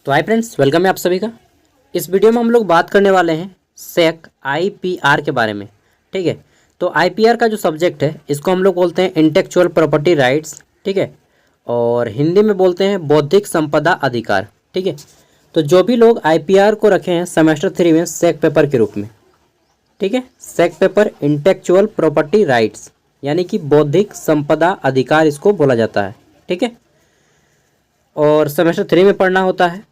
तो hi friends, welcome है आप सभी का। इस वीडियो में हम लोग बात करने वाले हैं सेक आईपीआर के बारे में। ठीक है, तो आईपीआर का जो सब्जेक्ट है इसको हम लोग बोलते हैं इंटेलेक्चुअल प्रॉपर्टी राइट्स। ठीक है, और हिंदी में बोलते हैं बौद्धिक संपदा अधिकार। ठीक है, तो जो भी लोग आईपीआर को रखे हैं सेमेस्टर 3 में सेक पेपर के रूप में, ठीक है, सेक पेपर इंटेलेक्चुअल प्रॉपर्टी राइट्स यानी कि बौद्धिक संपदा अधिकार इसको बोला जाता है। ठीक है, और सेमेस्टर 3 में पढ़ना होता है।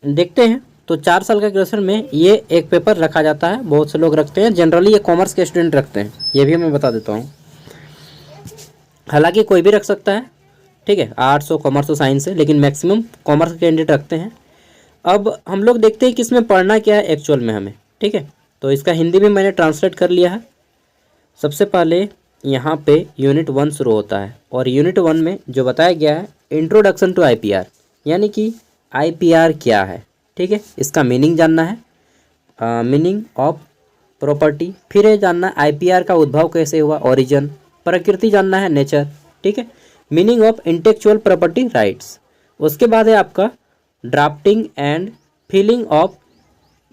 देखते हैं, तो 4 साल का ग्रेजुएशन में ये एक पेपर रखा जाता है। बहुत से लोग रखते हैं, जनरली ये कॉमर्स के स्टूडेंट रखते हैं, ये भी मैं बता देता हूँ। हालांकि कोई भी रख सकता है, ठीक है, आर्ट्स हो, कॉमर्स हो, साइंस है, लेकिन मैक्सिमम कॉमर्स के कैंडिडेट रखते हैं। अब हम लोग देखते हैं कि इसमें पढ़ना क्या है एक्चुअल में हमें। ठीक है, तो इसका हिंदी में मैंने ट्रांसलेट कर लिया है। सबसे पहले यहाँ पे यूनिट 1 शुरू होता है, और यूनिट 1 में जो बताया गया है इंट्रोडक्शन टू आईपीआर, यानी कि आईपीआर क्या है। ठीक है, इसका मीनिंग जानना है, मीनिंग ऑफ प्रॉपर्टी। फिर ये जानना है आईपीआर का उद्भव कैसे हुआ, ओरिजिन, प्रकृति जानना है, नेचर। ठीक है, meaning of intellectual property rights. उसके बाद है आपका drafting and filing of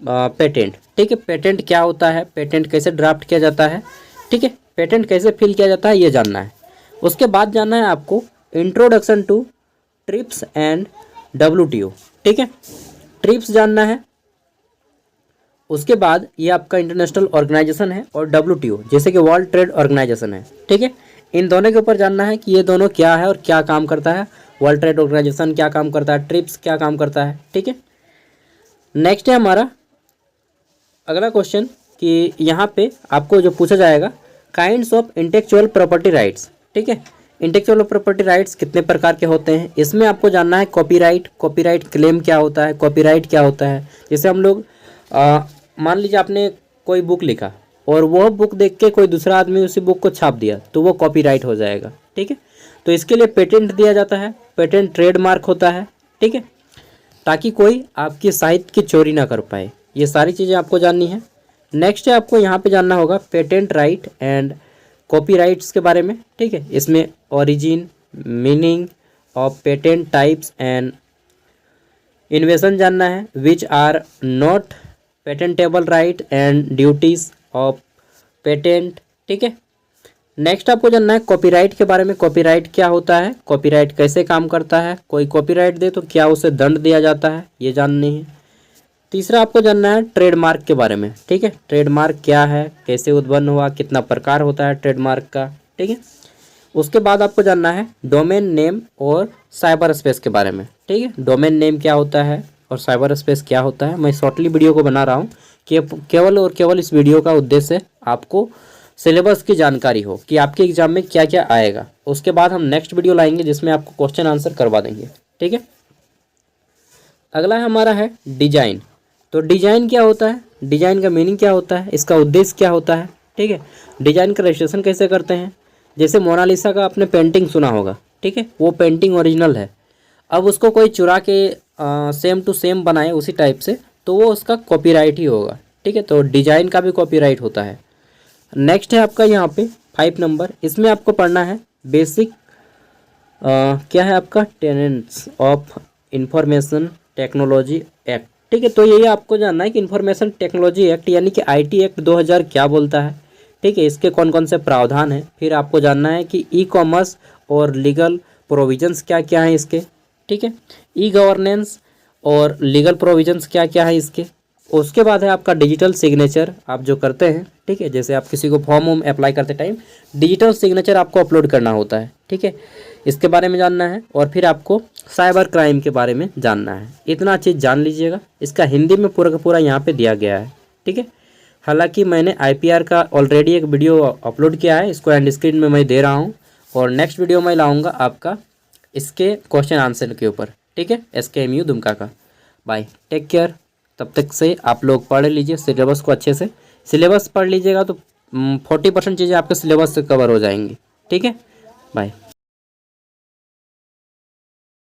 patent. ठीक है, पेटेंट क्या होता है, पेटेंट कैसे ड्राफ्ट किया जाता है, ठीक है, पेटेंट कैसे फिल किया जाता है, ये जानना है। उसके बाद जानना है आपको introduction to TRIPS and WTO। ठीक है, ट्रिप्स जानना है। उसके बाद ये आपका इंटरनेशनल ऑर्गेनाइजेशन है, और WTO जैसे कि वर्ल्ड ट्रेड ऑर्गेनाइजेशन है। ठीक है, इन दोनों के ऊपर जानना है कि ये दोनों क्या है और क्या काम करता है। वर्ल्ड ट्रेड ऑर्गेनाइजेशन क्या काम करता है, ट्रिप्स क्या काम करता है। ठीक है, नेक्स्ट है हमारा अगला क्वेश्चन कि यहाँ पे आपको जो पूछा जाएगा kinds of intellectual property rights. ठीक है, इंटेलेक्चुअल प्रॉपर्टी राइट्स कितने प्रकार के होते हैं, इसमें आपको जानना है कॉपीराइट, कॉपीराइट क्लेम क्या होता है, कॉपीराइट क्या होता है। जैसे हम लोग मान लीजिए आपने कोई बुक लिखा और वह बुक देख के कोई दूसरा आदमी उसी बुक को छाप दिया, तो वो कॉपीराइट हो जाएगा। ठीक है, तो इसके लिए पेटेंट दिया जाता है, पेटेंट ट्रेडमार्क होता है। ठीक है, ताकि कोई आपकी साहित्य की चोरी ना कर पाए। ये सारी चीज़ें आपको जाननी है। नेक्स्ट है आपको यहाँ पे जानना होगा पेटेंट राइट एंड कॉपीराइट्स के बारे में। ठीक है, इसमें origin, meaning of patent types and invention जानना है, which are not patentable right and duties of patent. ठीक है, नेक्स्ट आपको जानना है कॉपीराइट के बारे में, कॉपीराइट क्या होता है, कॉपीराइट कैसे काम करता है, कोई कॉपीराइट दे तो क्या उसे दंड दिया जाता है, ये जाननी है। तीसरा आपको जानना है ट्रेडमार्क के बारे में। ठीक है, ट्रेडमार्क क्या है, कैसे उत्पन्न हुआ, कितना प्रकार होता है ट्रेडमार्क का। ठीक है, उसके बाद आपको जानना है डोमेन नेम और साइबर स्पेस के बारे में। ठीक है, डोमेन नेम क्या होता है और साइबर स्पेस क्या होता है। मैं शॉर्टली वीडियो को बना रहा हूँ कि केवल और केवल इस वीडियो का उद्देश्य आपको सिलेबस की जानकारी हो कि आपके एग्जाम में क्या क्या आएगा। उसके बाद हम नेक्स्ट वीडियो लाएंगे जिसमें आपको क्वेश्चन आंसर करवा देंगे। ठीक है, अगला हमारा है डिजाइन। तो डिजाइन क्या होता है, डिजाइन का मीनिंग क्या होता है, इसका उद्देश्य क्या होता है। ठीक है, डिजाइन का रजिस्ट्रेशन कैसे करते हैं। जैसे मोनालिसा का आपने पेंटिंग सुना होगा, ठीक है, वो पेंटिंग ओरिजिनल है, अब उसको कोई चुरा के सेम टू सेम बनाए उसी टाइप से, तो वो उसका कॉपीराइट ही होगा। ठीक है, तो डिजाइन का भी कॉपीराइट होता है। नेक्स्ट है आपका यहाँ पे 5 नंबर, इसमें आपको पढ़ना है बेसिक क्या है आपका tenants of information technology act. ठीक है, तो यही आपको जानना है कि इंफॉर्मेशन टेक्नोलॉजी एक्ट यानी कि IT एक्ट 2000 क्या बोलता है। ठीक है, इसके कौन कौन से प्रावधान हैं। फिर आपको जानना है कि E-कॉमर्स और लीगल प्रोविजंस क्या क्या हैं इसके। ठीक है, E-गवर्नेंस और लीगल प्रोविजंस क्या क्या है इसके। उसके बाद है आपका डिजिटल सिग्नेचर, आप जो करते हैं, ठीक है, जैसे आप किसी को फॉर्म अप्लाई करते टाइम डिजिटल सिग्नेचर आपको अपलोड करना होता है। ठीक है, इसके बारे में जानना है। और फिर आपको साइबर क्राइम के बारे में जानना है। इतना चीज़ जान लीजिएगा, इसका हिंदी में पूरा का पूरा यहाँ पे दिया गया है। ठीक है, हालांकि मैंने IPR का ऑलरेडी एक वीडियो अपलोड किया है, इसको एंड स्क्रीन में मैं दे रहा हूँ, और नेक्स्ट वीडियो मैं लाऊंगा आपका इसके क्वेश्चन आंसर के ऊपर। ठीक है, SKMU दुमका का। Bye, take care. तब तक से आप लोग पढ़ लीजिए सिलेबस को अच्छे से। सिलेबस पढ़ लीजिएगा तो 40% चीज़ें आपके सिलेबस से कवर हो जाएंगी। ठीक है, बाय।